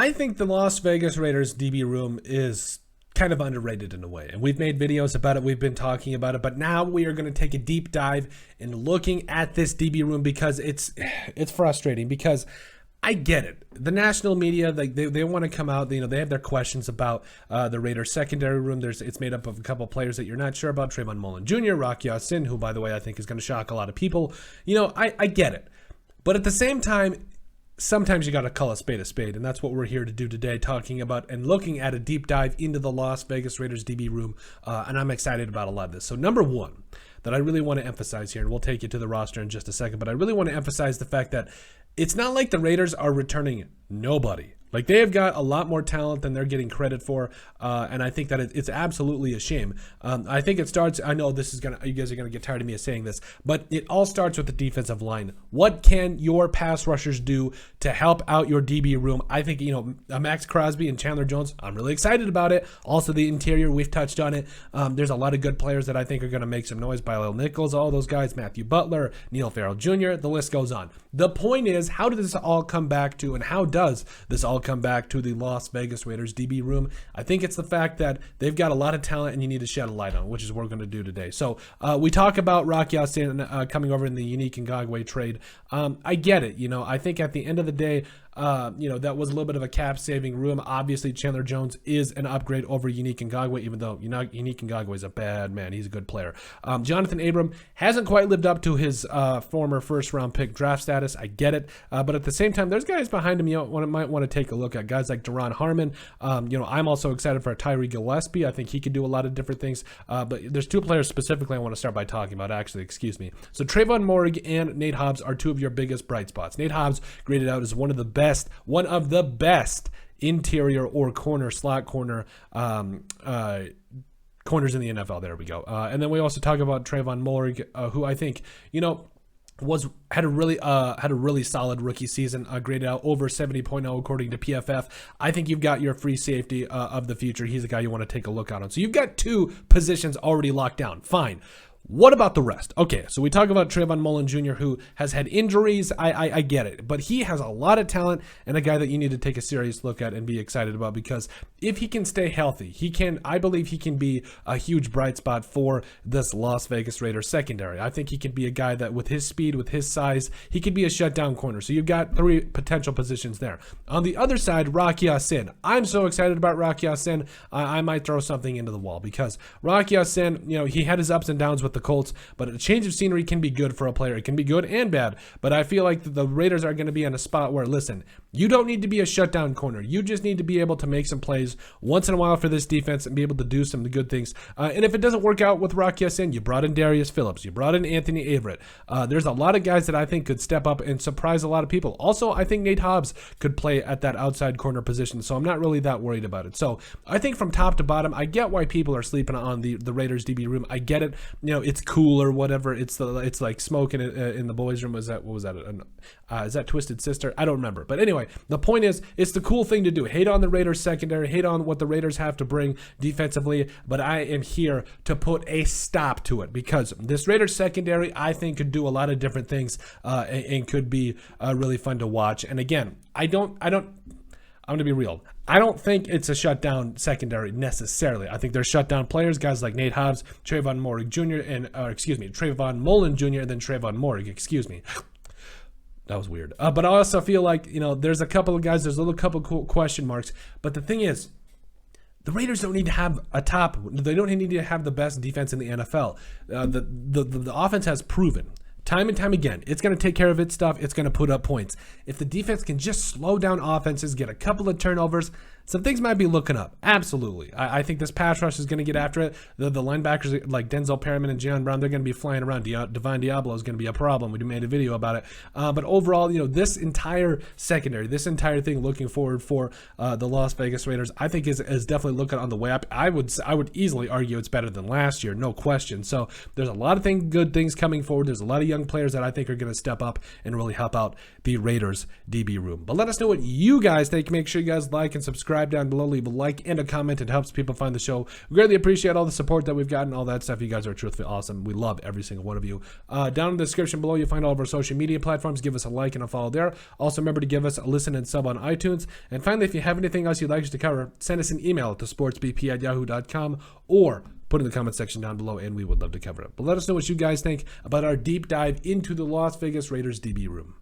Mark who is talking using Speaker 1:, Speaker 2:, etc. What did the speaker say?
Speaker 1: I think the Las Vegas Raiders DB room is kind of underrated in a way. And we've made videos about it. We've been talking about it. But now we are going to take a deep dive in looking at this DB room because it's frustrating because I get it. The national media, they want to come out. They have their questions about the Raiders secondary room. It's made up of a couple players that you're not sure about. Tre'von Mullen Jr., Rocky Ya-Sin, who, by the way, I think is going to shock a lot of people. I get it. But at the same time, sometimes you got to call a spade, and that's what we're here to do today, talking about and looking at a deep dive into the Las Vegas Raiders DB room, and I'm excited about a lot of this. So number one that I really want to emphasize here, and we'll take you to the roster in just a second, but I really want to emphasize the fact that it's not like the Raiders are returning nobody. Like, they have got a lot more talent than they're getting credit for, and I think that it's absolutely a shame. I think it starts, I know you guys are going to get tired of me saying this, but it all starts with the defensive line. What can your pass rushers do to help out your DB room? I think, Max Crosby and Chandler Jones, I'm really excited about it. Also, the interior, we've touched on it. There's a lot of good players that I think are going to make some noise. Bilal Nichols, all those guys, Matthew Butler, Neil Farrell Jr., the list goes on. The point is, how does this all come back to, and how does this all come back to the Las Vegas Raiders DB room? I think it's the fact that they've got a lot of talent and you need to shed a light on, which is what we're going to do today. So we talk about Rocky Ya-Sin coming over in the Unique Ngakoue trade. I get it. I think at the end of the day, that was a little bit of a cap-saving room. Obviously, Chandler Jones is an upgrade over Unique Ngakoue, even though Unique Ngakoue is a bad man. He's a good player. Jonathan Abram hasn't quite lived up to his former first-round pick draft status. I get it. But at the same time, there's guys behind him you might want to take a look at. Guys like Daron Harmon. I'm also excited for Tyree Gillespie. I think he could do a lot of different things. But there's two players specifically I want to start by talking about, actually. Excuse me. So Tre'von Moehrig and Nate Hobbs are two of your biggest bright spots. Nate Hobbs graded out as one of the best interior or slot corner corners in the NFL. There we go. And then we also talk about Tre'von Moehrig, who I think, had a really solid rookie season, graded out over 70.0 according to PFF. I think you've got your free safety of the future. He's a guy you want to take a look on. So you've got two positions already locked down. Fine. What about the rest? Okay, so we talk about Tre'von Mullen Jr., who has had injuries. I get it, but he has a lot of talent and a guy that you need to take a serious look at and be excited about, because if he can stay healthy, I believe he can be a huge bright spot for this Las Vegas Raiders secondary. I think he can be a guy that, with his speed, with his size, he could be a shutdown corner. So you've got three potential positions there. On the other side, Rocky Ya-Sin. I'm so excited about Rocky Ya-Sin. I might throw something into the wall, because Rocky Ya-Sin, he had his ups and downs with the Colts, but a change of scenery can be good for a player. It can be good and bad, but I feel like the Raiders are going to be in a spot where, listen, you don't need to be a shutdown corner. You just need to be able to make some plays once in a while for this defense and be able to do some good things. And if it doesn't work out with Rocky Ya-Sin, you brought in Darius Phillips. You brought in Anthony Averett. There's a lot of guys that I think could step up and surprise a lot of people. Also, I think Nate Hobbs could play at that outside corner position, so I'm not really that worried about it. So I think from top to bottom, I get why people are sleeping on the Raiders DB room. I get it. It's cool or whatever. It's like smoking in the boys' room. Is that Twisted Sister? I don't remember. But anyway, the point is, it's the cool thing to do. Hate on the Raiders secondary, hate on what the Raiders have to bring defensively, but I am here to put a stop to it, because this Raiders secondary, I think, could do a lot of different things and could be really fun to watch. And again, I'm going to be real. I don't think it's a shutdown secondary necessarily. I think there's shutdown players, guys like Nate Hobbs, Tre'von Moehrig Jr., Tre'von Mullen Jr., and then Tre'von Moehrig, That was weird. But I also feel like, there's a couple of guys, there's a couple cool question marks. But the thing is, the Raiders don't need to have they don't need to have the best defense in the NFL. The offense has proven time and time again, it's going to take care of its stuff. It's going to put up points. If the defense can just slow down offenses, get a couple of turnovers, some things might be looking up. Absolutely. I think this pass rush is going to get after it. The linebackers like Denzel Perryman and Jalen Brown, they're going to be flying around. Divine Diablo is going to be a problem. We made a video about it. But overall, this entire secondary, this entire thing looking forward for the Las Vegas Raiders, I think is definitely looking on the way up. I would easily argue it's better than last year, no question. So there's a lot of good things coming forward. There's a lot of young young players that I think are going to step up and really help out the Raiders DB room. But let us know what you guys think. Make sure you guys like and subscribe down below. Leave a like and a comment. It helps people find the show. We greatly appreciate all the support that we've gotten, all that stuff. You guys are truthfully awesome. We love every single one of you. Down in the description below, you'll find all of our social media platforms. Give us a like and a follow there. Also, remember to give us a listen and sub on iTunes. And finally, if you have anything else you'd like us to cover, send us an email to sportsbp@yahoo.com or put in the comment section down below, and we would love to cover it. But let us know what you guys think about our deep dive into the Las Vegas Raiders DB room.